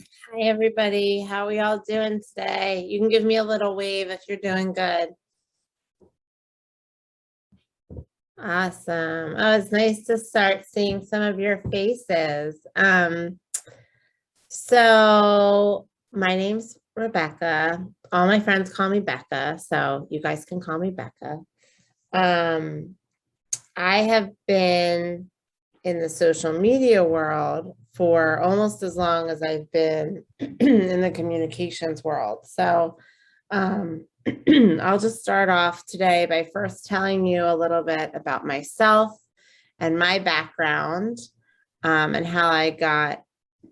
Hi, everybody. How are we all doing today? You can give me a little wave if you're doing good. Awesome. Oh, it's nice to start seeing some of your faces. So my name's Rebecca. All my friends call me Becca, so you guys can call me Becca. I have been in the social media world for almost as long as I've been in the communications world. So I'll just start off today by first telling you a little bit about myself and my background, and how I got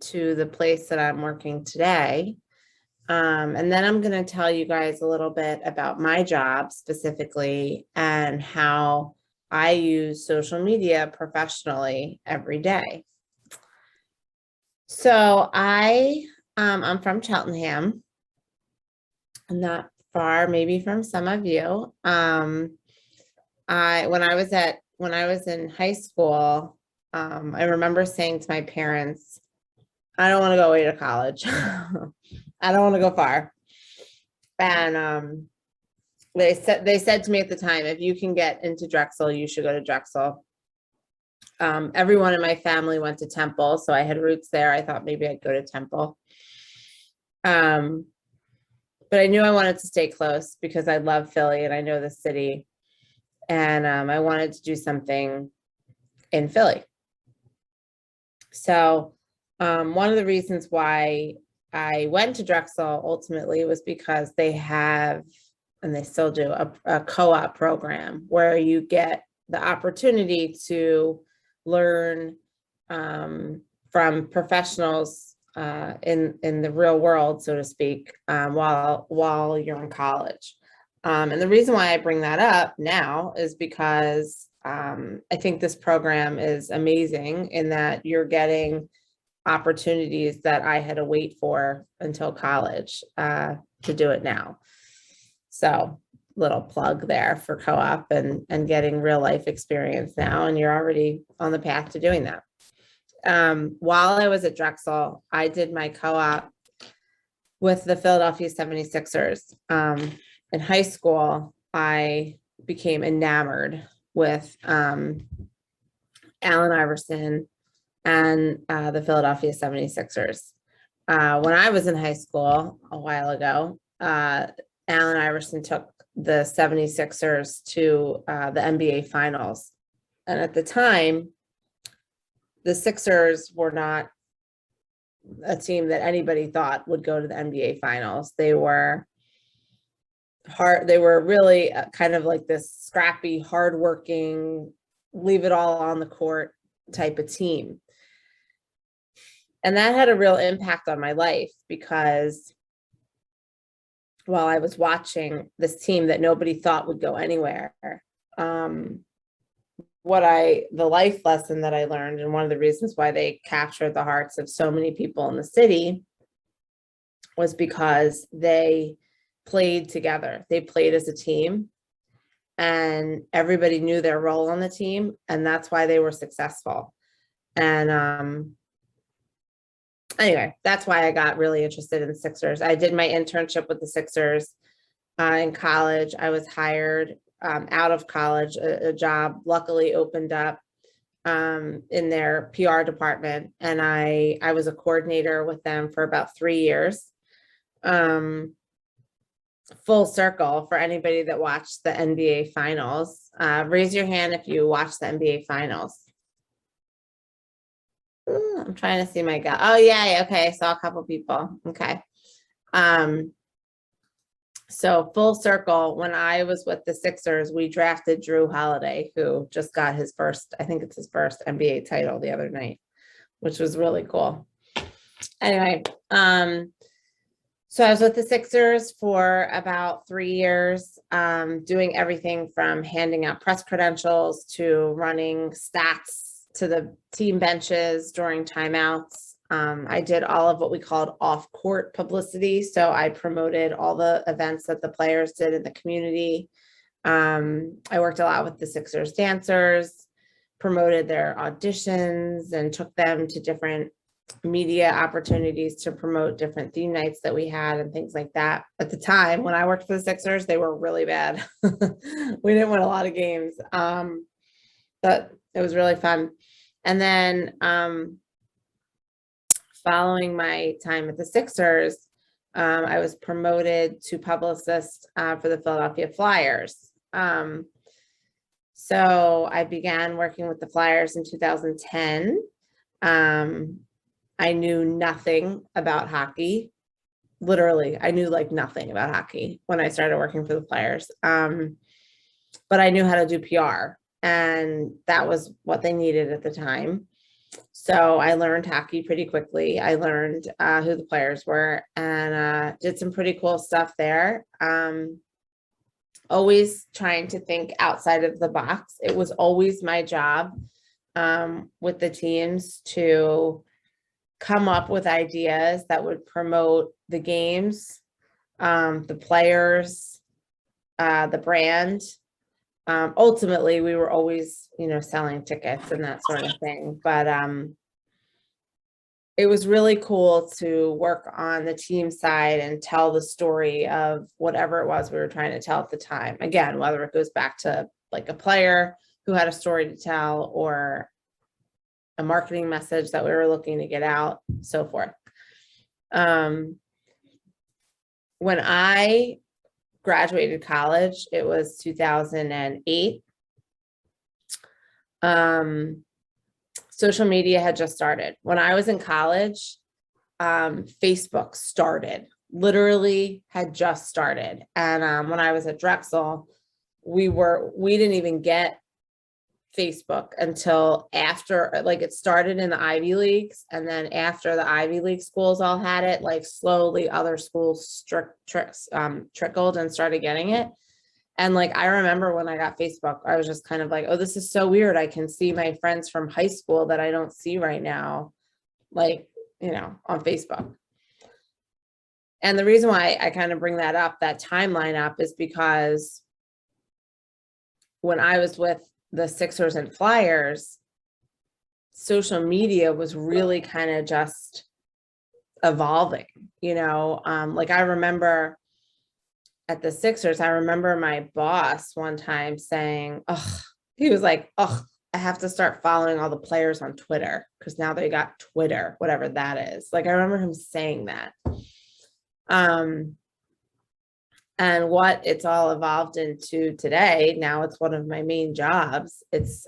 to the place that I'm working today. And then I'm going to tell you guys a little bit about my job specifically and how I use social media professionally every day. So I'm from Cheltenham, not far, maybe from some of you. When I was in high school, I remember saying to my parents, I don't want to go away to college. I don't want to go far. And they said to me at the time, if you can get into Drexel, you should go to Drexel. Everyone in my family went to Temple, so I had roots there. I thought maybe I'd go to Temple. But I knew I wanted to stay close because I love Philly and I know the city. And I wanted to do something in Philly. So one of the reasons why I went to Drexel ultimately was because they have, and they still do, a co-op program where you get the opportunity to learn from professionals in the real world, so to speak, while you're in college. And the reason why I bring that up now is because I think this program is amazing in that you're getting opportunities that I had to wait for until college to do it now. So little plug there for co-op and getting real life experience now, and you're already on the path to doing that. While I was at Drexel, I did my co-op with the Philadelphia 76ers. In high school, I became enamored with Allen Iverson and the Philadelphia 76ers. When I was in high school a while ago, Allen Iverson took the 76ers to the NBA Finals. And at the time, the Sixers were not a team that anybody thought would go to the NBA Finals. They were really kind of like this scrappy, hardworking, leave it all on the court type of team. And that had a real impact on my life because while I was watching this team that nobody thought would go anywhere, the life lesson that I learned, and one of the reasons why they captured the hearts of so many people in the city, was because they played together. They played as a team and everybody knew their role on the team, and that's why they were successful. And anyway, that's why I got really interested in the Sixers. I did my internship with the Sixers in college. I was hired out of college. A job luckily opened up in their PR department, and I was a coordinator with them for about 3 years. Full circle for anybody that watched the NBA Finals. Raise your hand if you watched the NBA Finals. Ooh, I'm trying to see my guy. Oh yeah, okay, I saw a couple people. Okay. So full circle, when I was with the Sixers, we drafted Drew Holiday, who just got his first, I think it's his first NBA title the other night, which was really cool. Anyway, so I was with the Sixers for about 3 years, doing everything from handing out press credentials to running stats to the team benches during timeouts. I did all of what we called off-court publicity. So I promoted all the events that the players did in the community. I worked a lot with the Sixers dancers, promoted their auditions, and took them to different media opportunities to promote different theme nights that we had and things like that. At the time when I worked for the Sixers, they were really bad. We didn't win a lot of games, but it was really fun. And then following my time at the Sixers, I was promoted to publicist for the Philadelphia Flyers. So I began working with the Flyers in 2010. I knew nothing about hockey. Literally, I knew like nothing about hockey when I started working for the Flyers. But I knew how to do PR, and that was what they needed at the time. So I learned hockey pretty quickly. I learned who the players were and did some pretty cool stuff there. Always trying to think outside of the box. It was always my job with the teams to come up with ideas that would promote the games, the players, the brand. Ultimately, we were always, selling tickets and that sort of thing. But it was really cool to work on the team side and tell the story of whatever it was we were trying to tell at the time. Again, whether it goes back to like a player who had a story to tell or a marketing message that we were looking to get out, so forth. When I graduated college, it was 2008. Social media had just started. When I was in college, Facebook started, literally had just started. And when I was at Drexel, we didn't even get Facebook until after, like, it started in the Ivy Leagues, and then after the Ivy League schools all had it, like slowly other schools trickled and started getting it. And like, I remember when I got Facebook, I was just kind of like, oh, this is so weird. I can see my friends from high school that I don't see right now, like, on Facebook. And the reason why I kind of bring that up, that timeline up, is because when I was with the Sixers and Flyers, social media was really kind of just evolving, like I remember at the Sixers, I remember my boss one time saying, he was like, I have to start following all the players on Twitter because now they got Twitter, whatever that is. Like, I remember him saying that. And what it's all evolved into today, now it's one of my main jobs. It's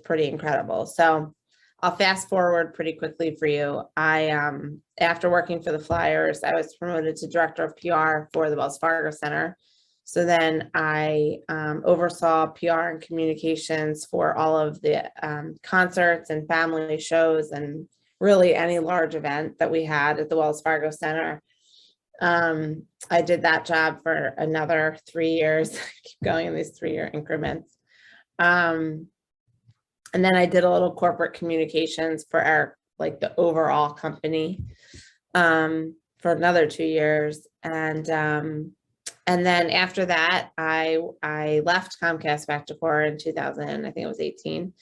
pretty incredible. So I'll fast forward pretty quickly for you. After working for the Flyers, I was promoted to director of PR for the Wells Fargo Center. So then I oversaw PR and communications for all of the concerts and family shows and really any large event that we had at the Wells Fargo Center. I did that job for another 3 years. I keep going in these 3-year increments. And then I did a little corporate communications for the overall company for another 2 years. And then after that, I left Comcast Vector in 2000, I think it was 18.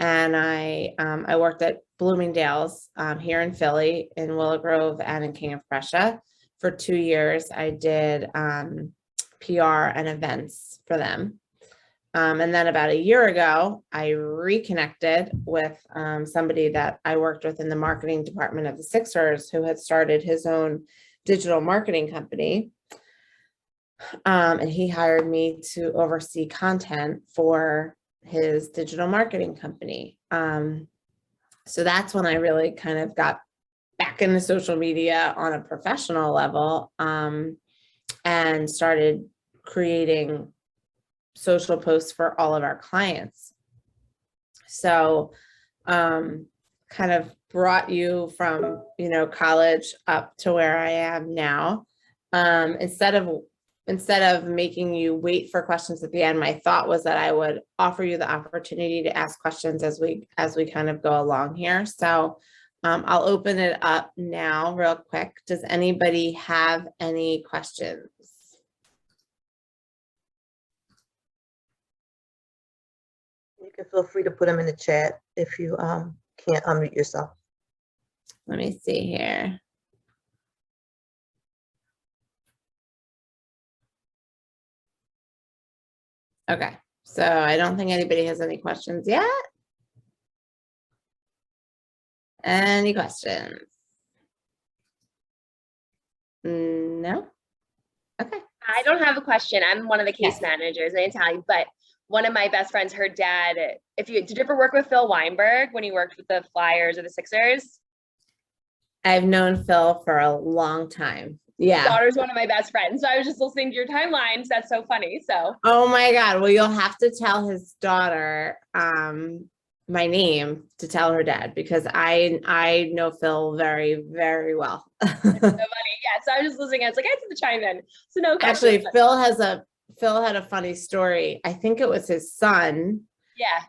And I worked at Bloomingdale's here in Philly, in Willow Grove and in King of Prussia. For 2 years, I did PR and events for them. And then about a year ago, I reconnected with somebody that I worked with in the marketing department of the Sixers, who had started his own digital marketing company. And he hired me to oversee content for his digital marketing company. So that's when I really kind of got back into social media on a professional level, and started creating social posts for all of our clients. So kind of brought you from, college up to where I am now. Instead of making you wait for questions at the end, my thought was that I would offer you the opportunity to ask questions as we kind of go along here. So I'll open it up now real quick. Does anybody have any questions? You can feel free to put them in the chat if you can't unmute yourself. Let me see here. Okay, so I don't think anybody has any questions yet. Any questions? No? Okay. I don't have a question. I'm one of the case Yes. managers, I can tell you, but one of my best friends, her dad, did you ever work with Phil Weinberg when he worked with the Flyers or the Sixers? I've known Phil for a long time. His Yeah. daughter's one of my best friends. So I was just listening to your timelines. That's so funny. So, Oh my God. Well, you'll have to tell his daughter my name to tell her dad, because I know Phil very, very well. so funny. Yeah. So I was just listening. I was like, I have to chime in. So no question. Actually, Phil had a funny story. I think it was his son. Yeah.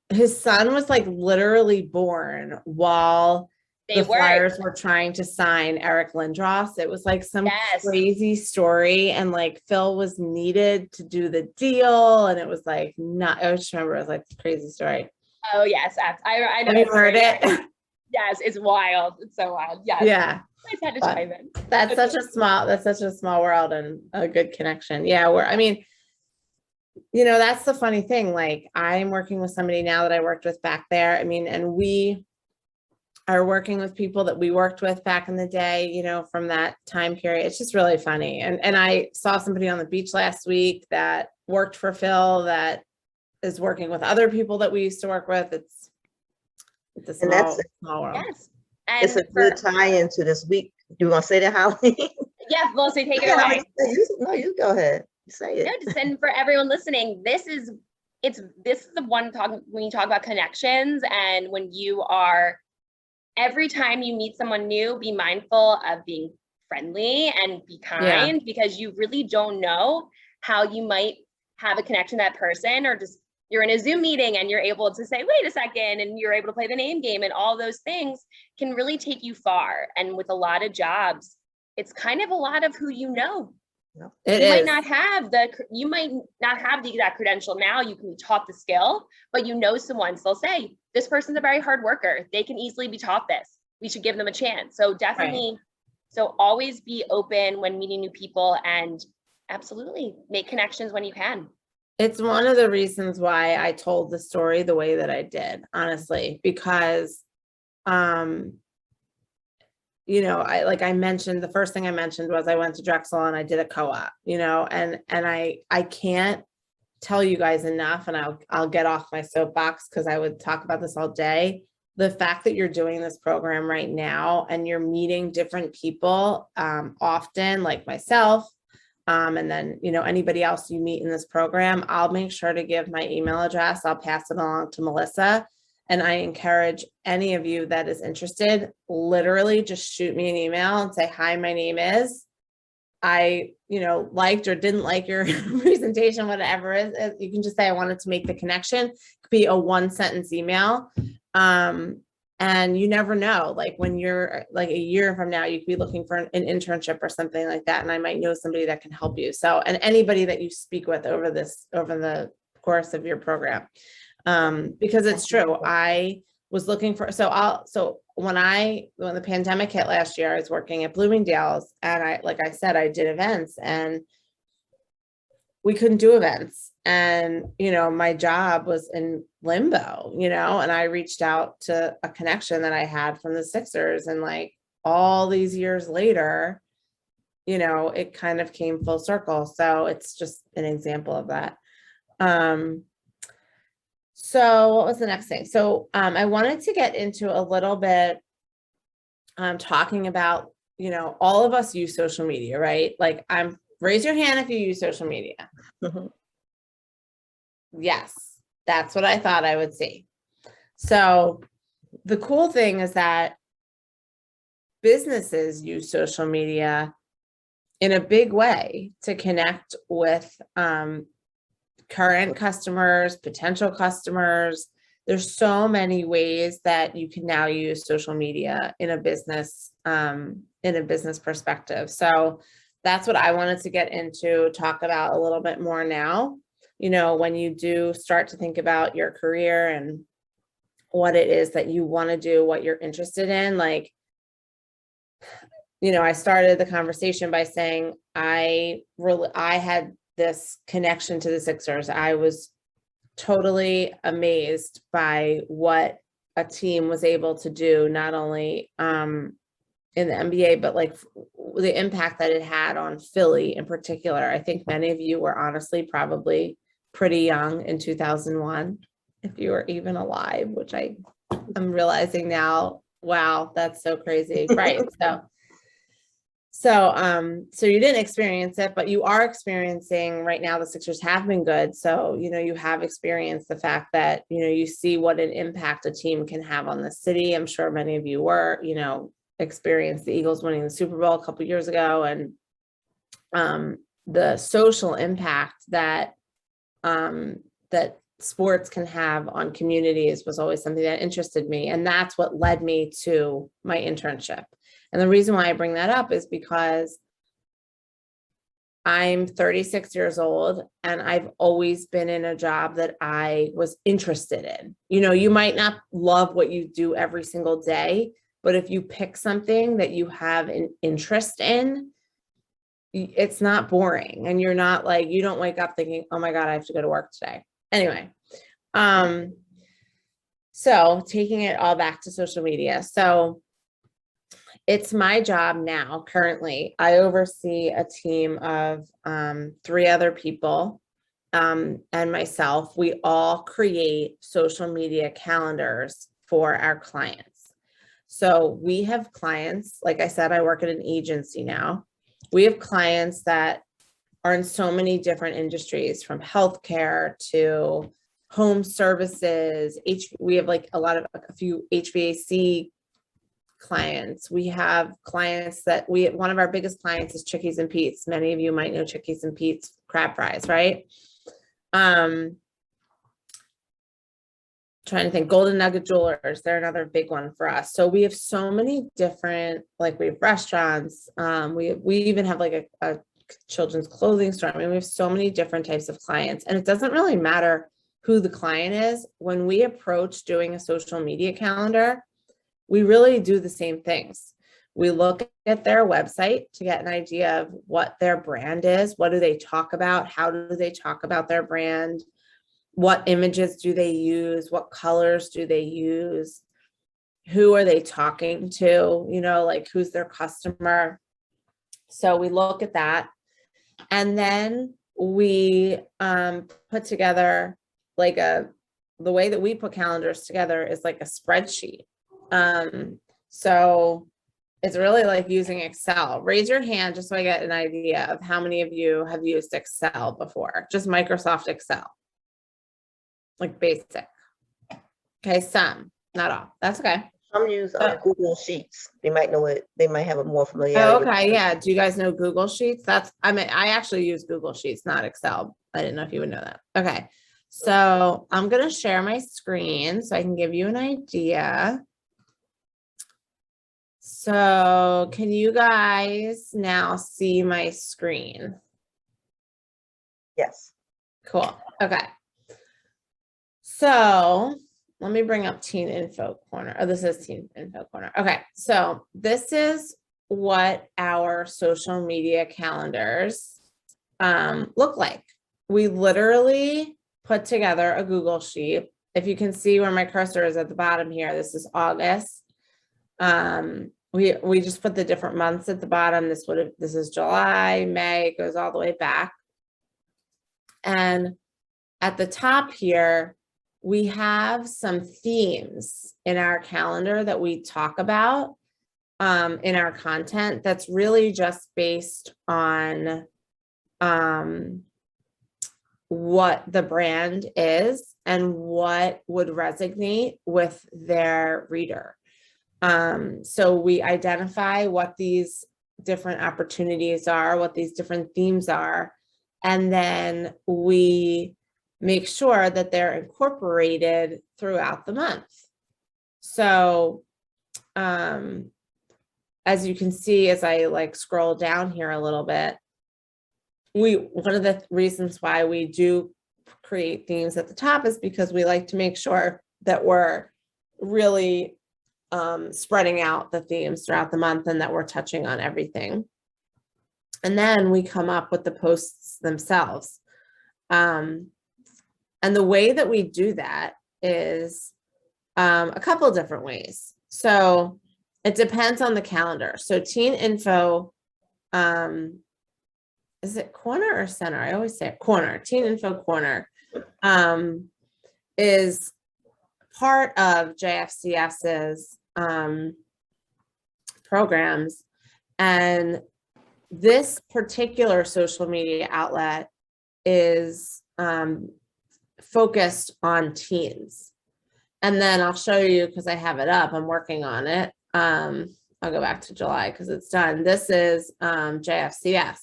His son was like literally born while the Flyers were trying to sign Eric Lindros. It was like some crazy story, and like Phil was needed to do the deal, and it was like not. I just remember it was like a crazy story. Oh yes, I know. Have you heard it? Yes, it's wild. It's so wild. Yes. Yeah. I just had to chime in. That's such a small world and a good connection. Yeah, I mean, you know, that's the funny thing. Like, I'm working with somebody now that I worked with back there. I mean, and we are working with people that we worked with back in the day, you know, from that time period. It's just really funny. And I saw somebody on the beach last week that worked for Phil that is working with other people that we used to work with. It's a small world. Yes. And it's a good tie into this week. Do you want to say that, Holly? Yes, Melissa, take it away. No, you go ahead. Say it. No, just and for everyone listening, this is the one talk when you talk about connections, and when you are, every time you meet someone new, be mindful of being friendly and be kind, because you really don't know how you might have a connection to that person, or just you're in a Zoom meeting and you're able to say, wait a second, and you're able to play the name game, and all those things can really take you far. And with a lot of jobs, it's kind of a lot of who you know. You might not have the exact credential now. You can be taught the skill, but you know someone, so they'll say, this person's a very hard worker. They can easily be taught this. We should give them a chance. So definitely, so always be open when meeting new people, and absolutely make connections when you can. It's one of the reasons why I told the story the way that I did, honestly, because, you know, I mentioned, the first thing I mentioned was I went to Drexel and I did a co-op, you know, and I can't tell you guys enough, and I'll get off my soapbox because I would talk about this all day. The fact that you're doing this program right now and you're meeting different people often, like myself, and then, you know, anybody else you meet in this program, I'll make sure to give my email address. I'll pass it along to Melissa. And I encourage any of you that is interested, literally just shoot me an email and say, hi, my name is, I, you know, liked or didn't like your presentation, whatever it is. You can just say, I wanted to make the connection. It could be a 1-sentence email. And you never know, like when you're like a year from now, you could be looking for an internship or something like that. And I might know somebody that can help you. So, and anybody that you speak with over the course of your program. Because it's true. I was looking for, so when the pandemic hit last year, I was working at Bloomingdale's, and like I said, I did events, and we couldn't do events. And, you know, my job was in limbo, you know, and I reached out to a connection that I had from the Sixers, and like all these years later, you know, it kind of came full circle. So it's just an example of that. So what was the next thing? So I wanted to get into a little bit talking about, you know, all of us use social media, right? Like raise your hand if you use social media. Mm-hmm. Yes, that's what I thought I would see. So the cool thing is that businesses use social media in a big way to connect with current customers, potential customers. There's so many ways that you can now use social media in a business perspective. So that's what I wanted to get into, talk about a little bit more now. You know, when you do start to think about your career and what it is that you want to do, what you're interested in. Like, you know, I started the conversation by saying I had this connection to the Sixers. I was totally amazed by what a team was able to do, not only in the NBA, but like the impact that it had on Philly in particular. I think many of you were honestly probably pretty young in 2001, if you were even alive, which I'm realizing now. Wow, that's so crazy. Right. So you didn't experience it, but you are experiencing right now. The Sixers have been good. So, you know, you have experienced the fact that, you know, you see what an impact a team can have on the city. I'm sure many of you were, you know, experienced the Eagles winning the Super Bowl a couple of years ago, and the social impact that that sports can have on communities was always something that interested me. And that's what led me to my internship. And the reason why I bring that up is because I'm 36 years old and I've always been in a job that I was interested in. You know, you might not love what you do every single day, but if you pick something that you have an interest in, it's not boring. And you're not like, you don't wake up thinking, oh my God, I have to go to work today. Anyway, so taking it all back to social media. So it's my job now, currently. I oversee a team of 3 other people and myself. We all create social media calendars for our clients. So we have clients, like I said, I work at an agency now. We have clients that are in so many different industries, from healthcare to home services. We have like a few HVAC clients. We have clients that one of our biggest clients is Chickies and Pete's. Many of you might know Chickies and Pete's crab fries, right? Trying to think, Golden Nugget Jewelers, they're another big one for us. So we have so many different, like we have restaurants. We even have like a children's clothing store. I mean, we have so many different types of clients, and it doesn't really matter who the client is. When we approach doing a social media calendar, we really do the same things. We look at their website to get an idea of what their brand is. What do they talk about? How do they talk about their brand? What images do they use? What colors do they use? Who are they talking to? You know, like who's their customer? So we look at that. And then we put together like the way that we put calendars together is like a spreadsheet. So it's really like using Excel. Raise your hand just so I get an idea of how many of you have used Excel before, just Microsoft Excel. Like basic. Okay, some, not all. That's okay. Some use Google Sheets. They might know it. They might have a more familiarity. Oh, okay, yeah. Do you guys know Google Sheets? I actually use Google Sheets, not Excel. I didn't know if you would know that. Okay, so I'm gonna share my screen so I can give you an idea. So can you guys now see my screen? Yes. Cool. Okay. So let me bring up Teen Info Corner. Oh, this is Teen Info Corner. Okay. So this is what our social media calendars look like. We literally put together a Google Sheet. If you can see where my cursor is at the bottom here, this is August. We just put the different months at the bottom. This is July, May, it goes all the way back. And at the top here, we have some themes in our calendar that we talk about in our content that's really just based on what the brand is and what would resonate with their reader. So we identify what these different opportunities are, what these different themes are, and then we make sure that they're incorporated throughout the month. So as you can see, as I like scroll down here a little bit, one of the reasons why we do create themes at the top is because we like to make sure that we're really spreading out the themes throughout the month and that we're touching on everything. And then we come up with the posts themselves. And the way that we do that is a couple different ways. So it depends on the calendar. So Teen Info, is it corner or center? I always say corner. Teen Info Corner is part of JFCS's programs. And this particular social media outlet is focused on teens. And then I'll show you, because I have it up, I'm working on it. I'll go back to July because it's done. This is JFCS.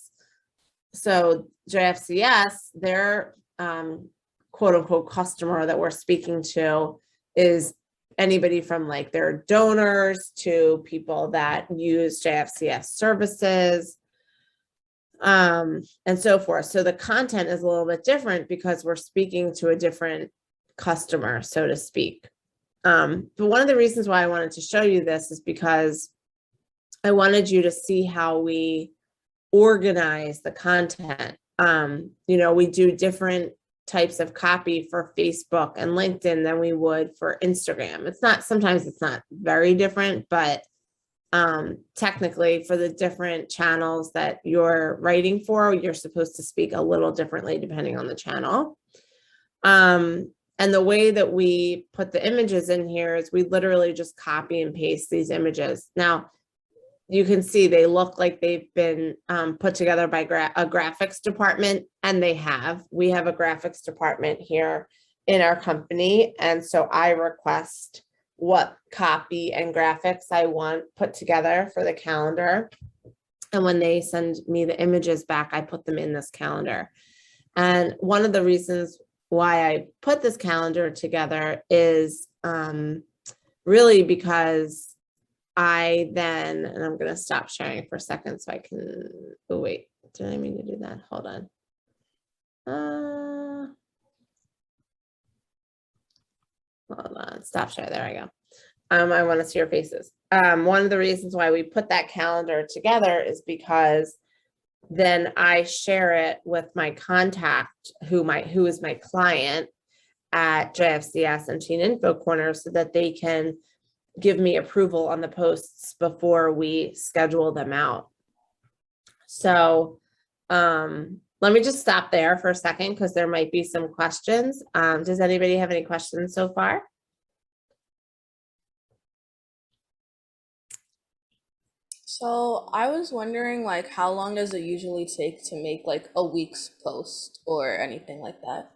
So JFCS, their quote unquote customer that we're speaking to is anybody from like their donors to people that use JFCS services, and so forth. So the content is a little bit different because we're speaking to a different customer, so to speak. But one of the reasons why I wanted to show you this is because I wanted you to see how we organize the content. You know, we do different types of copy for Facebook and LinkedIn than we would for Instagram. It's not, sometimes it's not very different, but technically for the different channels that you're writing for, you're supposed to speak a little differently depending on the channel. And the way that we put the images in here is we literally just copy and paste these images. Now, you can see they look like they've been put together by a graphics department, and they have. We have a graphics department here in our company, and so I request what copy and graphics I want put together for the calendar. And when they send me the images back, I put them in this calendar. And one of the reasons why I put this calendar together is really because I then, and I'm going to stop sharing for a second so I can, oh wait, did I mean to do that? Hold on, stop share, there I go. I want to see your faces. One of the reasons why we put that calendar together is because then I share it with my contact who is my client at JFCS and Teen Info Corner so that they can give me approval on the posts before we schedule them out. So let me just stop there for a second because there might be some questions. Does anybody have any questions so far? So I was wondering, like, how long does it usually take to make like a week's post or anything like that?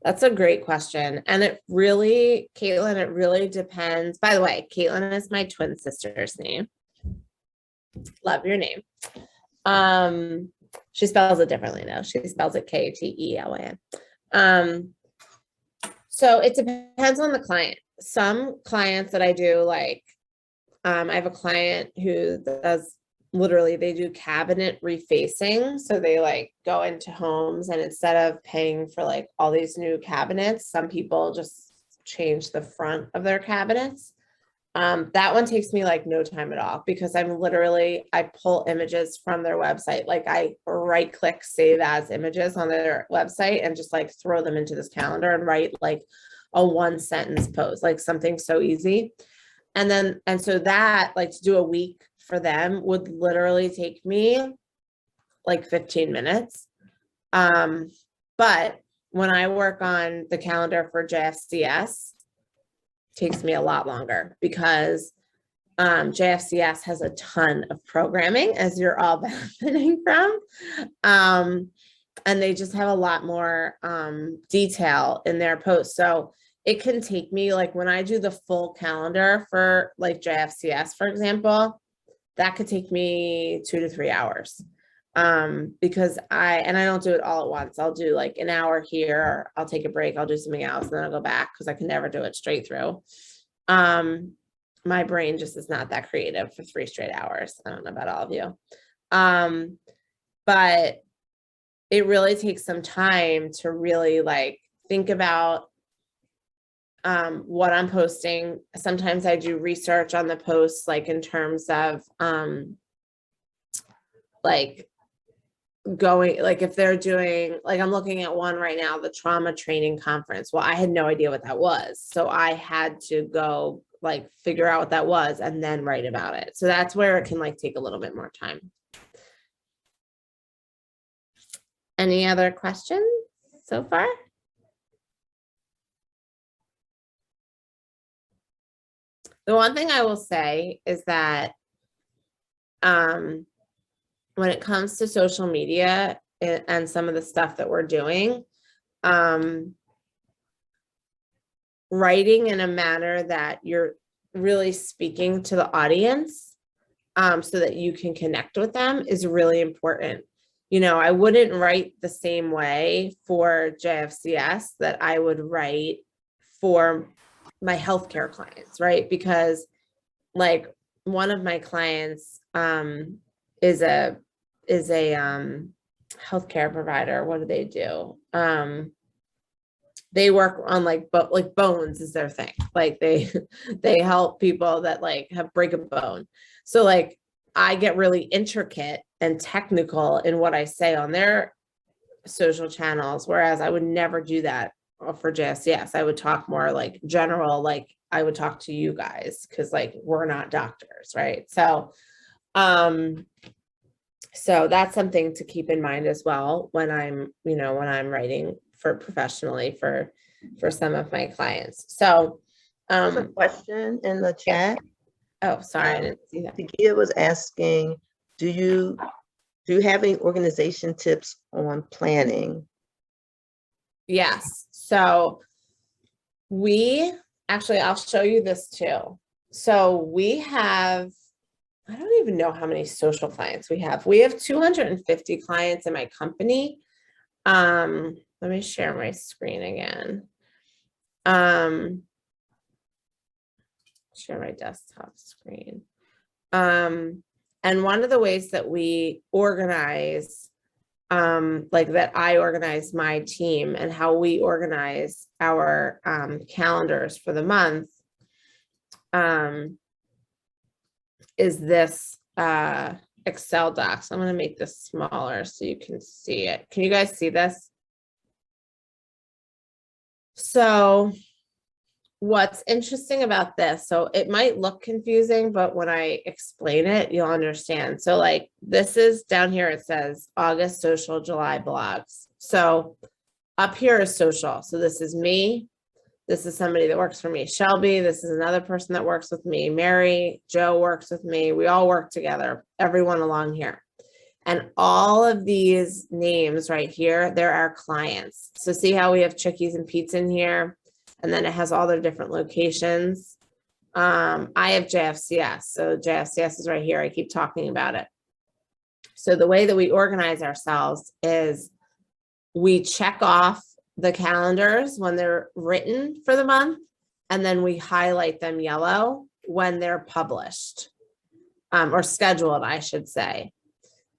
That's a great question. And it really, Caitlin, it really depends. By the way, Caitlin is my twin sister's name. Love your name. She spells it differently though. She spells it K-T-E-L-A-N. So it depends on the client. Some clients that I do, like, I have a client who does literally, they do cabinet refacing. So they like go into homes, and instead of paying for like all these new cabinets, some people just change the front of their cabinets. That one takes me like no time at all because I pull images from their website. Like I right click save as images on their website and just like throw them into this calendar and write like a 1-sentence post, like something so easy. And so that, like, to do a week for them would literally take me like 15 minutes. But when I work on the calendar for JFCS, it takes me a lot longer because JFCS has a ton of programming, as you're all benefiting from. And they just have a lot more detail in their posts. So it can take me, like when I do the full calendar for like JFCS, for example, that could take me 2 to 3 hours. Because I don't do it all at once. I'll do like an hour here, I'll take a break, I'll do something else, and then I'll go back because I can never do it straight through. My brain just is not that creative for 3 straight hours. I don't know about all of you. But it really takes some time to really like think about what I'm posting. Sometimes I do research on the posts, like in terms of like going, like if they're doing, like I'm looking at one right now, the trauma training conference. Well, I had no idea what that was. So I had to go like figure out what that was and then write about it. So that's where it can like take a little bit more time. Any other questions so far? The one thing I will say is that when it comes to social media and some of the stuff that we're doing, writing in a manner that you're really speaking to the audience, so that you can connect with them is really important. You know, I wouldn't write the same way for JFCS that I would write for my healthcare clients, right? Because like one of my clients is a healthcare provider. What do? They work on like bones is their thing. Like they help people that like have break a bone. So like I get really intricate and technical in what I say on their social channels, whereas I would never do that for JSCS. I would talk more like general, like I would talk to you guys because like we're not doctors, right? So so that's something to keep in mind as well when I'm, you know, when I'm writing for professionally for some of my clients. So There's a question in the chat. oh, sorry, I didn't see that. Takia was asking, do you have any organization tips on planning? Yes. So we actually, I'll show you this too. So we have, I don't even know how many social clients we have. We have 250 clients in my company. Let me share my screen again. Share my desktop screen. And one of the ways that we organize, like that I organize my team and how we organize our calendars for the month, is this Excel doc. So I'm going to make this smaller so you can see it. Can you guys see this? So what's interesting about this, so it might look confusing, but when I explain it, you'll understand. So like this is down here, it says August social, July blogs. So up here is social. So this is me. This is somebody that works for me. Shelby, this is another person that works with me. Mary, Joe works with me. We all work together, everyone along here. And all of these names right here, they're our clients. So see how we have Chickies and Pete's in here? And then it has all their different locations. I have JFCS. So JFCS is right here. I keep talking about it. So the way that we organize ourselves is we check off the calendars when they're written for the month, and then we highlight them yellow when they're published, or scheduled, I should say.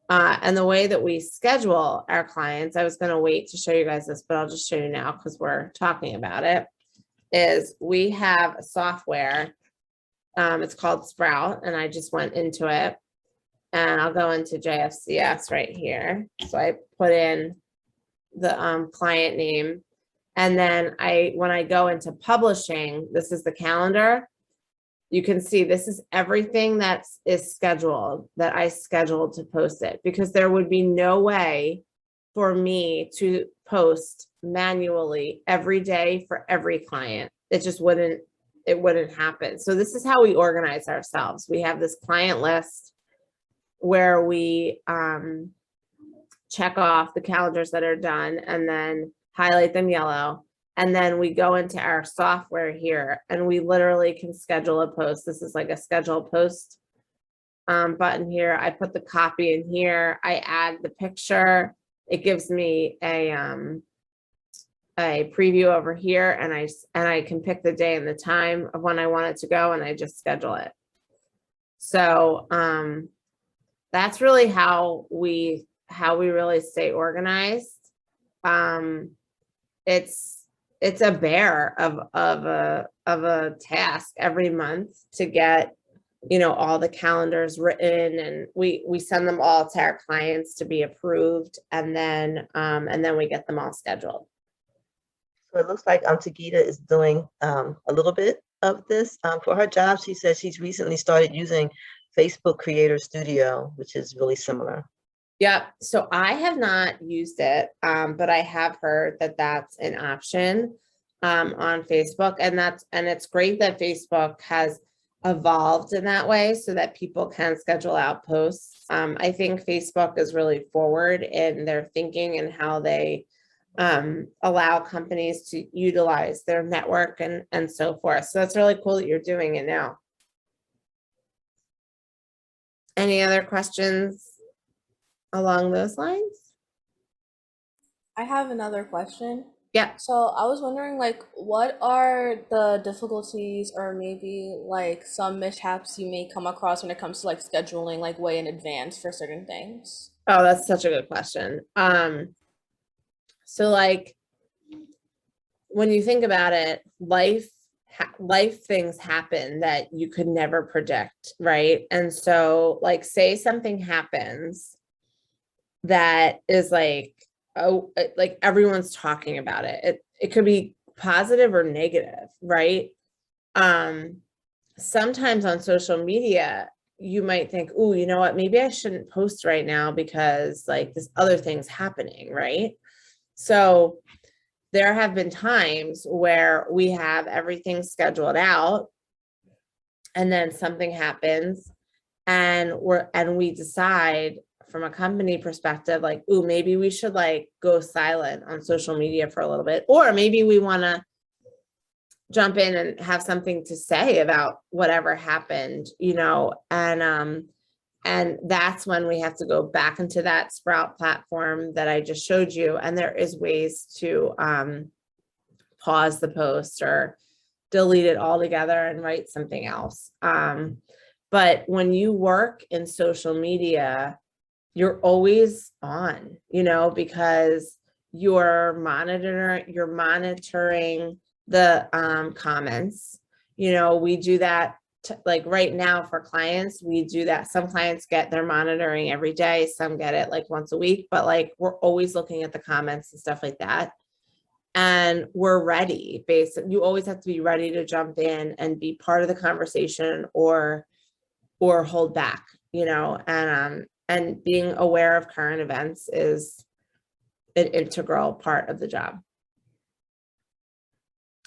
And the way that we schedule our clients, I was going to wait to show you guys this, but I'll just show you now because we're talking about it, is we have a software. It's called Sprout, and I just went into it, and I'll go into JFCS right here. So I put in the client name, and then when I go into publishing, this is the calendar. You can see this is everything that is scheduled, that I scheduled to post it, because there would be no way for me to post manually every day for every client. It just wouldn't happen. So this is how we organize ourselves. We have this client list where we check off the calendars that are done and then highlight them yellow. And then we go into our software here and we literally can schedule a post. This is like a schedule post button here. I put the copy in here. I add the picture. It gives me a preview over here, and I can pick the day and the time of when I want it to go, and I just schedule it. So that's really how we really stay organized. it's a bear of a task every month to get, you know, all the calendars written, and we send them all to our clients to be approved, and then we get them all scheduled. So it looks like Tagita is doing a little bit of this for her job. She says she's recently started using Facebook Creator Studio, which is really similar. Yeah, so I have not used it, but I have heard that that's an option on Facebook, and it's great that Facebook has evolved in that way so that people can schedule out posts. I think Facebook is really forward in their thinking and how they allow companies to utilize their network and so forth. So that's really cool that you're doing it now. Any other questions along those lines? I have another question. Yeah. So I was wondering, like, what are the difficulties or maybe like some mishaps you may come across when it comes to like scheduling like way in advance for certain things? Oh, that's such a good question. So like when you think about it, life things happen that you could never predict, right? And so like say something happens that is like, oh, like everyone's talking about it. It could be positive or negative, right? Sometimes on social media, you might think, oh, you know what, maybe I shouldn't post right now because like this other thing's happening, right? So there have been times where we have everything scheduled out and then something happens and we decide from a company perspective, like, ooh, maybe we should like go silent on social media for a little bit, or maybe we want to jump in and have something to say about whatever happened, you know, and that's when we have to go back into that Sprout platform that I just showed you. And there is ways to pause the post or delete it altogether and write something else. But when you work in social media, you're always on, you know, because you're monitoring the comments. You know, we do that like right now for clients, we do that. Some clients get their monitoring every day, some get it like once a week, but like we're always looking at the comments and stuff like that. And we're ready. You always have to be ready to jump in and be part of the conversation or hold back, you know, and being aware of current events is an integral part of the job.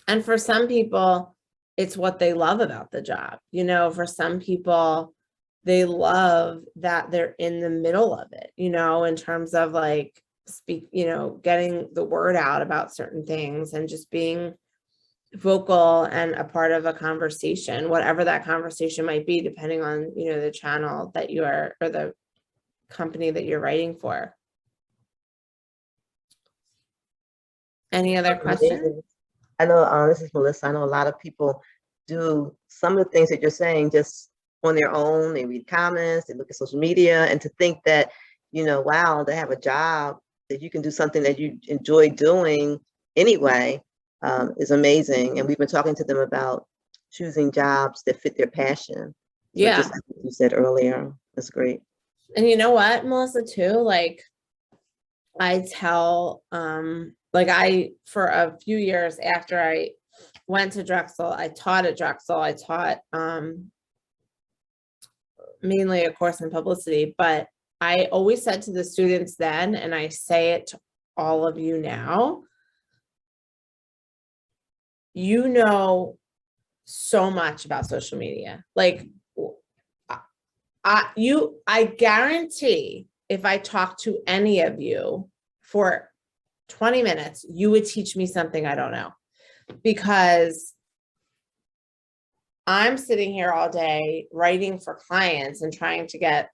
And for some people, it's what they love about the job. You know, for some people, they love that they're in the middle of it, you know, in terms of like you know, getting the word out about certain things and just being vocal and a part of a conversation, whatever that conversation might be, depending on, you know, the channel that you are or the company that you're writing for. Any other questions? I know this is Melissa. I know a lot of people do some of the things that you're saying just on their own. They read comments, they look at social media, and to think that, you know, wow, they have a job that you can do something that you enjoy doing anyway is amazing. And we've been talking to them about choosing jobs that fit their passion. So Yeah. just like you said earlier, that's great. And you know what, Melissa, too, like I tell, like for a few years after I went to Drexel, I taught at Drexel. I taught mainly a course in publicity, but I always said to the students then, and I say it to all of you now, you know so much about social media. Like I guarantee if I talk to any of you for 20 minutes, you would teach me something I don't know, because I'm sitting here all day writing for clients and trying to get,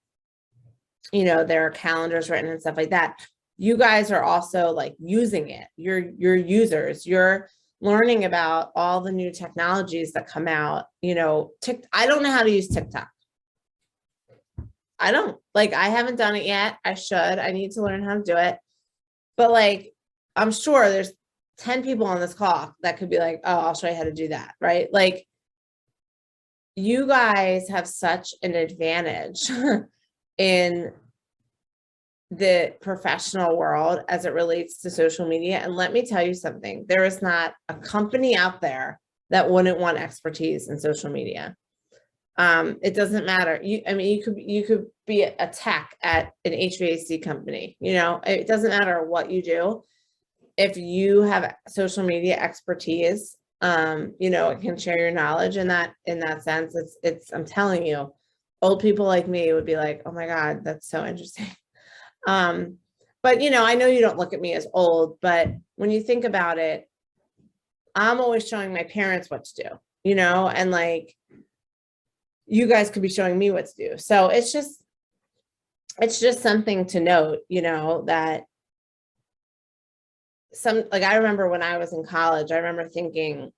you know, their calendars written and stuff like that. You guys are also like using it. You're users. You're learning about all the new technologies that come out. You know, I don't know how to use TikTok. I don't, like, I haven't done it yet. I should. I need to learn how to do it. But like, I'm sure there's 10 people on this call that could be like, oh, I'll show you how to do that, right? Like, you guys have such an advantage in the professional world as it relates to social media. And let me tell you something, there is not a company out there that wouldn't want expertise in social media. It doesn't matter. You could be a tech at an HVAC company, you know, it doesn't matter what you do. If you have social media expertise, you know, it can share your knowledge in that sense. I'm telling you, old people like me would be like, oh my God, that's so interesting. But you know, I know you don't look at me as old, but when you think about it, I'm always showing my parents what to do, you know, and like, you guys could be showing me what to do. So it's just something to note, you know, that like, I remember when I was in college, I remember thinking,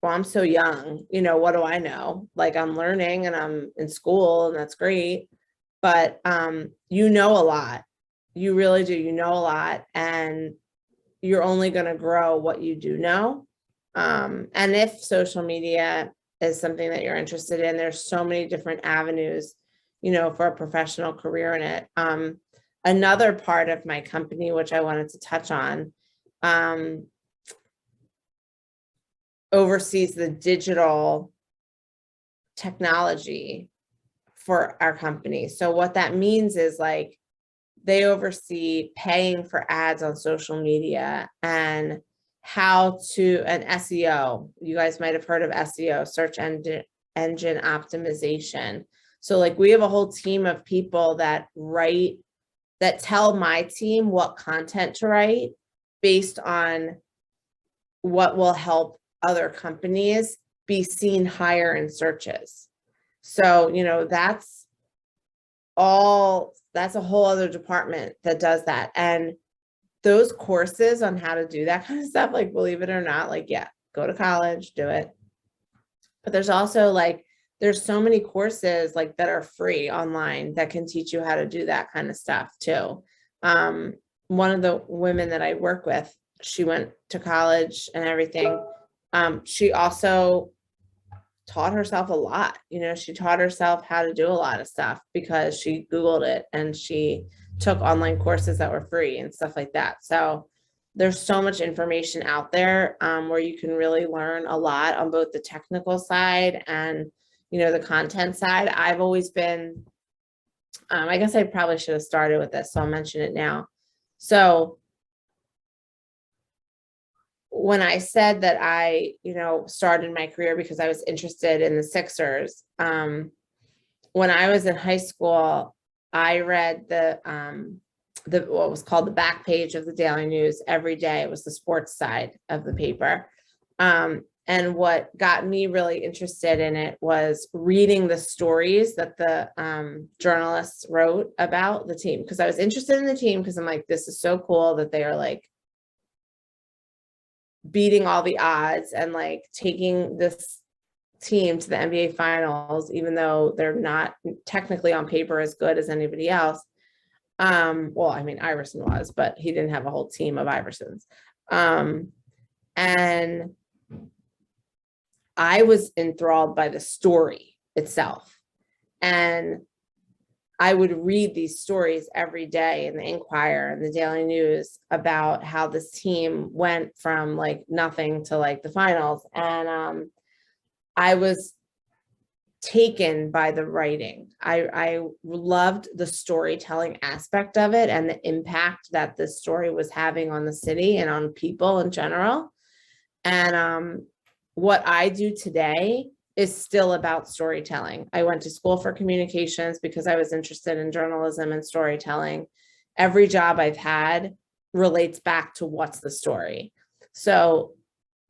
well, I'm so young, you know, what do I know? Like, I'm learning and I'm in school and that's great. But you know a lot. You really do. You know a lot, and you're only going to grow what you do know. And if social media is something that you're interested in, there's so many different avenues, you know, for a professional career in it. Another part of my company, which I wanted to touch on, oversees the digital technology for our company. So what that means is, like, they oversee paying for ads on social media and how to, an SEO. You guys might have heard of SEO, search engine optimization. So like, we have a whole team of people that tell my team what content to write based on what will help other companies be seen higher in searches. So, you know, that's a whole other department that does that. And those courses on how to do that kind of stuff, like, believe it or not, like, yeah, go to college, do it. But there's also like, there's so many courses like that are free online that can teach you how to do that kind of stuff too. One of the women that I work with, she went to college and everything. She also taught herself a lot, you know, she taught herself how to do a lot of stuff because she Googled it and she took online courses that were free and stuff like that. So there's so much information out there where you can really learn a lot on both the technical side and, you know, the content side. I've always been, I guess I probably should have started with this, so I'll mention it now. So when I said that I, you know, started my career because I was interested in the Sixers, when I was in high school, I read the what was called the back page of the Daily News every day. It was the sports side of the paper. And what got me really interested in it was reading the stories that the journalists wrote about the team, because I was interested in the team because I'm like, this is so cool that they are like beating all the odds and like taking this team to the NBA finals, even though they're not technically on paper as good as anybody else. Well, I mean, Iverson was, but he didn't have a whole team of Iversons. And I was enthralled by the story itself. And I would read these stories every day in the Inquirer and the Daily News about how this team went from like nothing to like the finals. And I was taken by the writing. I loved the storytelling aspect of it and the impact that this story was having on the city and on people in general. And what I do today is still about storytelling. I went to school for communications because I was interested in journalism and storytelling. Every job I've had relates back to what's the story. So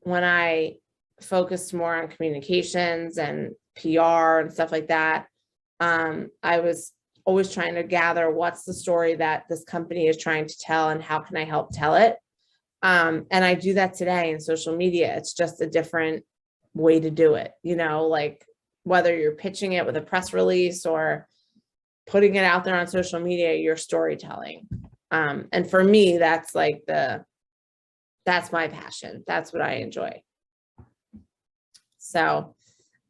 when I focused more on communications and PR and stuff like that, I was always trying to gather what's the story that this company is trying to tell and how can I help tell it. And I do that today in social media. It's just a different way to do it, you know, like whether you're pitching it with a press release or putting it out there on social media, you're storytelling. And for me, that's like the that's my passion. That's what I enjoy. So,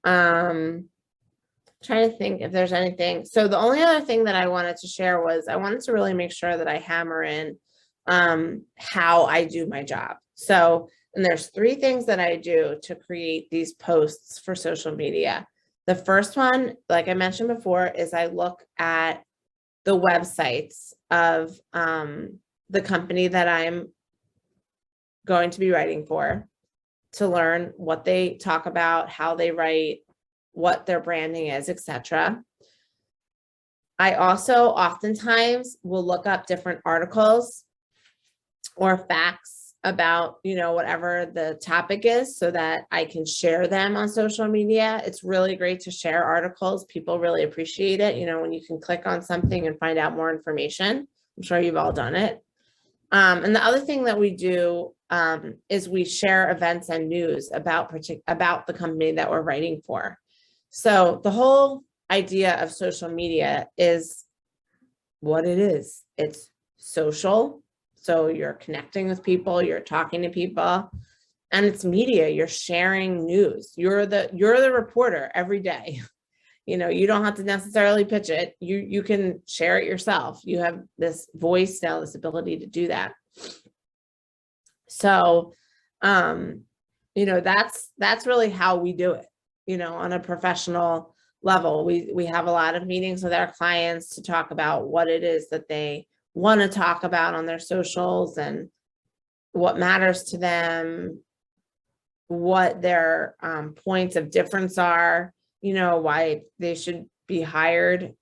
trying to think if there's anything. So the only other thing that I wanted to share was I wanted to really make sure that I hammer in how I do my job. So, and there's 3 things that I do to create these posts for social media. The first one, like I mentioned before, is I look at the websites of the company that I'm going to be writing for, to learn what they talk about, how they write, what their branding is, etc. I also oftentimes will look up different articles or facts about, whatever the topic is, so that I can share them on social media. It's really great to share articles. People really appreciate it. When you can click on something and find out more information. I'm sure you've all done it. And the other thing that we do is we share events and news about the company that we're writing for. So the whole idea of social media is what it is. It's social. So you're connecting with people, you're talking to people, and it's media. You're sharing news. You're the reporter every day. You don't have to necessarily pitch it. You can share it yourself. You have this voice now, this ability to do that. So, that's really how we do it, on a professional level. We have a lot of meetings with our clients to talk about what it is that they want to talk about on their socials and what matters to them, what their points of difference are, why they should be hired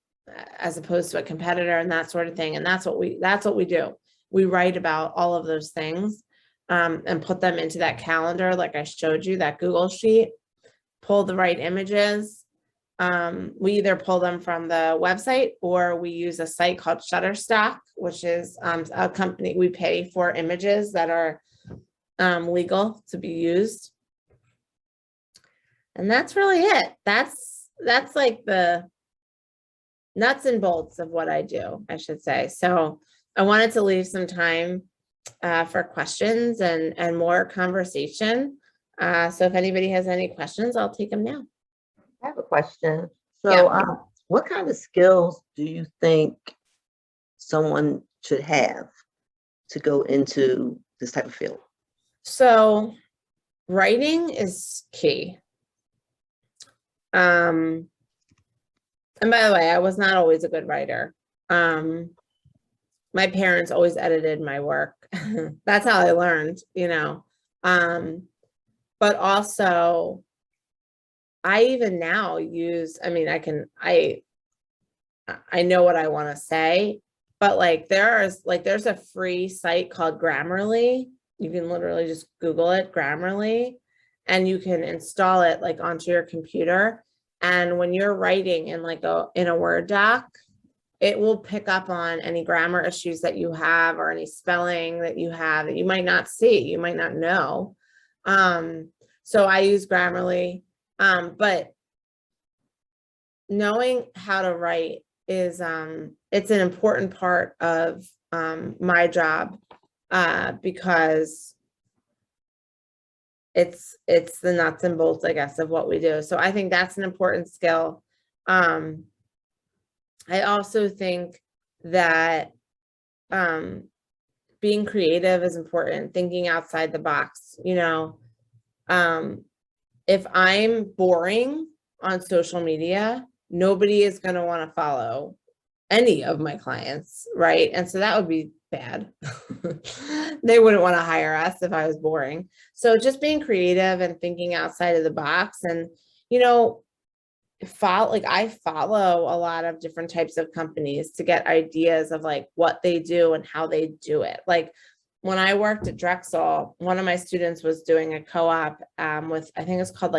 as opposed to a competitor, and that sort of thing. And that's what we do. We write about all of those things and put them into that calendar, like I showed you, that Google sheet, pull the right images. We either pull them from the website, or we use a site called Shutterstock, which is a company. We pay for images that are legal to be used. And that's really it. That's like the nuts and bolts of what I do, I should say. So I wanted to leave some time for questions and more conversation. So if anybody has any questions, I'll take them now. I have a question. So what kind of skills do you think someone should have to go into this type of field? So writing is key. And by the way, I was not always a good writer. My parents always edited my work. That's how I learned, but also I even now use, I know what I want to say, but there's a free site called Grammarly. You can literally just Google it, Grammarly, and you can install it onto your computer. And when you're writing in in a Word doc, it will pick up on any grammar issues that you have, or any spelling that you have that you might not see, you might not know. So I use Grammarly, but knowing how to write is, it's an important part of my job, because it's the nuts and bolts, I guess, of what we do. So I think that's an important skill. I also think that being creative is important, thinking outside the box. If I'm boring on social media, nobody is going to want to follow any of my clients, right? And so that would be bad. They wouldn't want to hire us if I was boring. So just being creative and thinking outside of the box, and I follow a lot of different types of companies to get ideas of what they do and how they do it. When I worked at Drexel, one of my students was doing a co-op with, I think it's called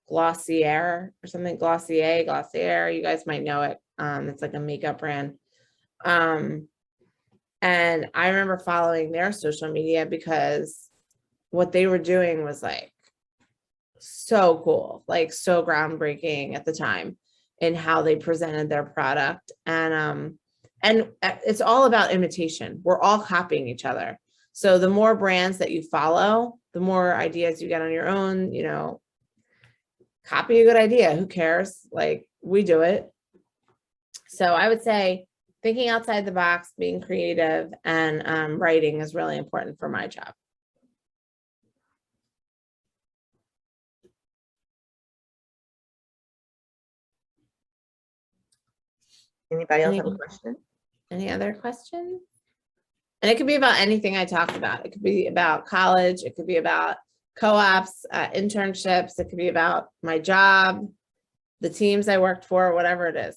Glossier or something, Glossier. You guys might know it. It's like a makeup brand. And I remember following their social media because what they were doing was so cool, so groundbreaking at the time in how they presented their product. And it's all about imitation. We're all copying each other. So the more brands that you follow, the more ideas you get on your own, you know, copy a good idea. Who cares? Like, we do it. So I would say thinking outside the box, being creative, and writing is really important for my job. Anybody else have a question? Any other questions? And it could be about anything I talked about. It could be about college. It could be about co-ops, internships. It could be about my job, the teams I worked for, whatever it is.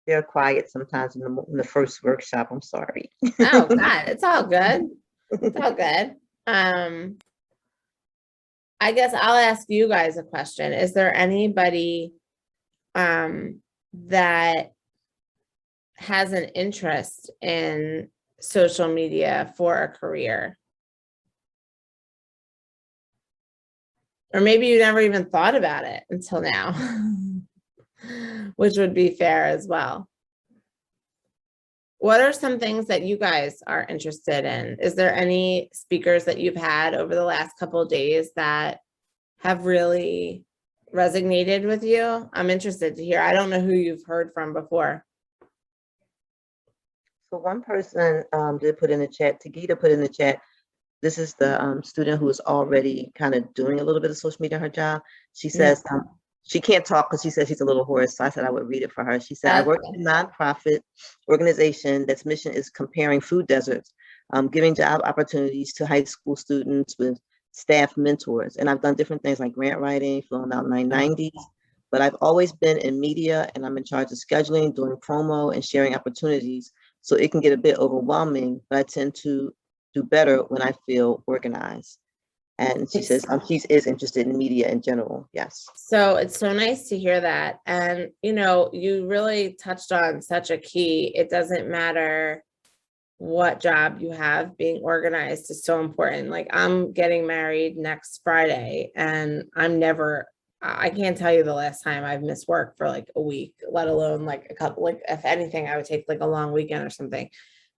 They're quiet sometimes in the first workshop. I'm sorry. Oh God, it's all good. It's all good. I guess I'll ask you guys a question. Is there anybody that has an interest in social media for a career? Or maybe you never even thought about it until now, which would be fair as well. What are some things that you guys are interested in? Is there any speakers that you've had over the last couple of days that have really resonated with you? I'm interested to hear. I don't know who you've heard from before. So one person did put in the chat, Tagita put in the chat, this is the student who is already kind of doing a little bit of social media in her job. She says she can't talk because she says she's a little hoarse. So I said I would read it for her. She said, I work in a nonprofit organization that's mission is comparing food deserts, giving job opportunities to high school students with staff mentors. And I've done different things like grant writing, filling out 990s, but I've always been in media and I'm in charge of scheduling, doing promo and sharing opportunities. So it can get a bit overwhelming, but I tend to do better when I feel organized. And she says she is interested in media in general. Yes. So it's so nice to hear that. And, you know, you really touched on such a key. It doesn't matter what job you have, being organized is so important. Like, I'm getting married next Friday and I can't tell you the last time I've missed work for like a week, let alone like a couple, like if anything, I would take like a long weekend or something.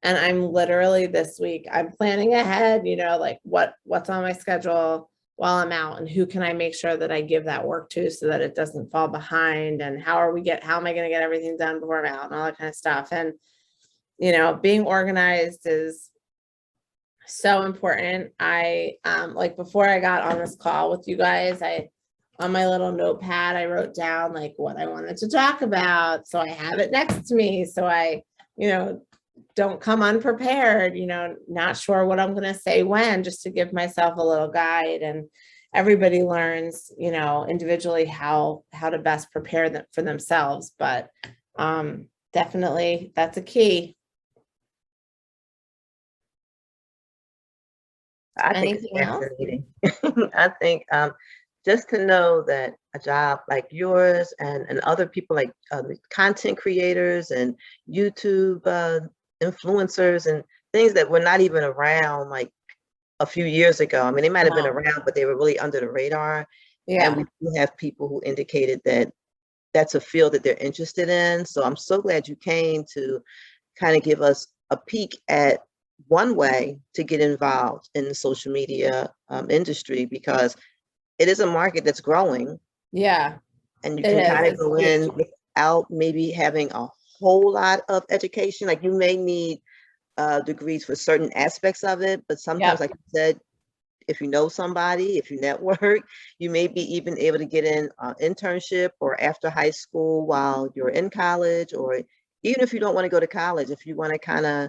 And I'm literally this week, I'm planning ahead, you know, like what's on my schedule while I'm out and who can I make sure that I give that work to so that it doesn't fall behind, and how am I going to get everything done before I'm out and all that kind of stuff. And, you know, being organized is so important. I, like before I got on this call with you guys, on my little notepad, I wrote down like what I wanted to talk about. So I have it next to me. So I, you know, don't come unprepared, you know, not sure what I'm going to say when, just to give myself a little guide. And everybody learns, you know, individually how to best prepare them for themselves. But definitely that's a key. I think Anything it's else? fascinating. I think just to know that a job like yours and other people like content creators and YouTube influencers and things that were not even around like a few years ago. I mean, they might have been around, but they were really under the radar. Yeah. And we do have people who indicated that that's a field that they're interested in. So I'm so glad you came to kind of give us a peek at one way to get involved in the social media industry, because it is a market that's growing. Yeah. And you can kind of go in without maybe having a whole lot of education. Like, you may need degrees for certain aspects of it, but sometimes, like you said, if you know somebody, if you network, you may be even able to get in internship or after high school while you're in college, or even if you don't want to go to college, if you want to kind of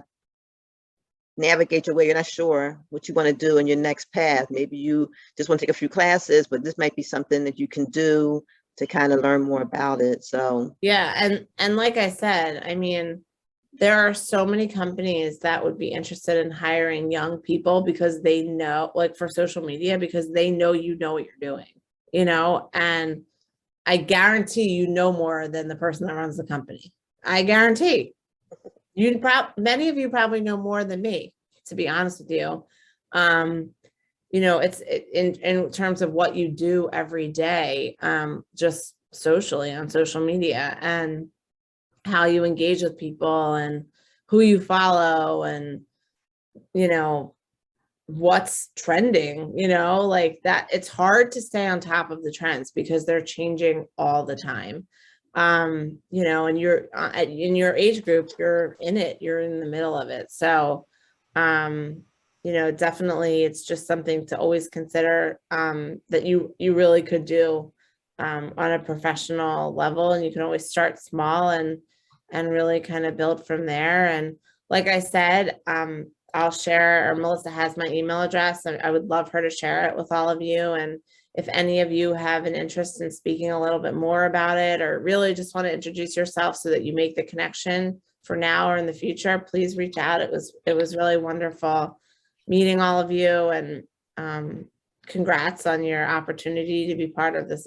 navigate your way, you're not sure what you want to do in your next path. Maybe you just want to take a few classes, but this might be something that you can do to kind of learn more about it. So yeah, and like I said, I mean, there are so many companies that would be interested in hiring young people because they know, like for social media, because they know you know what you're doing, you know, and I guarantee you know more than the person that runs the company. I guarantee. Many of you probably know more than me, to be honest with you. You know, it's in terms of what you do every day, just socially on social media, and how you engage with people and who you follow, and what's trending, like that. It's hard to stay on top of the trends because they're changing all the time. And you're in your age group, you're in the middle of it. So, definitely it's just something to always consider, that you really could do, on a professional level, and you can always start small and really kind of build from there. And like I said, I'll share, or Melissa has my email address, and I would love her to share it with all of you. And if any of you have an interest in speaking a little bit more about it, or really just want to introduce yourself so that you make the connection for now or in the future, please reach out. It was really wonderful meeting all of you, and congrats on your opportunity to be part of this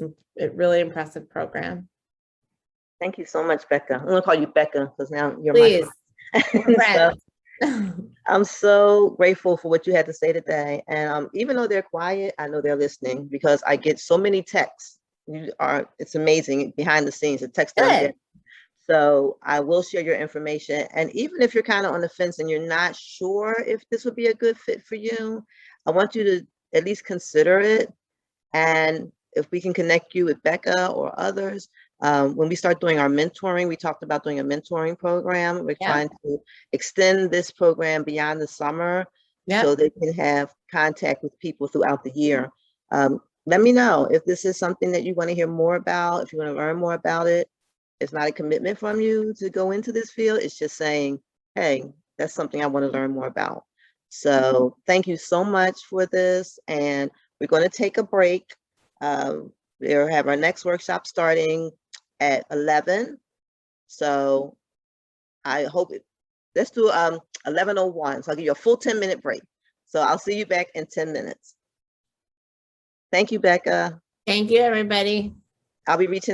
really impressive program. Thank you so much, Becca. I'm gonna call you Becca because now you're Please. my friend. I'm so grateful for what you had to say today. And even though they're quiet, I know they're listening because I get so many texts. It's amazing behind the scenes, the text that I get. So I will share your information. And even if you're kind of on the fence and you're not sure if this would be a good fit for you, I want you to at least consider it. And if we can connect you with Becca or others, when we start doing our mentoring, we talked about doing a mentoring program. We're trying to extend this program beyond the summer so they can have contact with people throughout the year. Let me know if this is something that you want to hear more about, if you want to learn more about it. It's not a commitment from you to go into this field. It's just saying, hey, that's something I want to learn more about. So thank you so much for this. And we're going to take a break. We'll have our next workshop starting at 11. So I hope let's do 11:01. So I'll give you a full 10-minute break. So I'll see you back in 10 minutes. Thank you, Becca. Thank you, everybody. I'll be reaching out.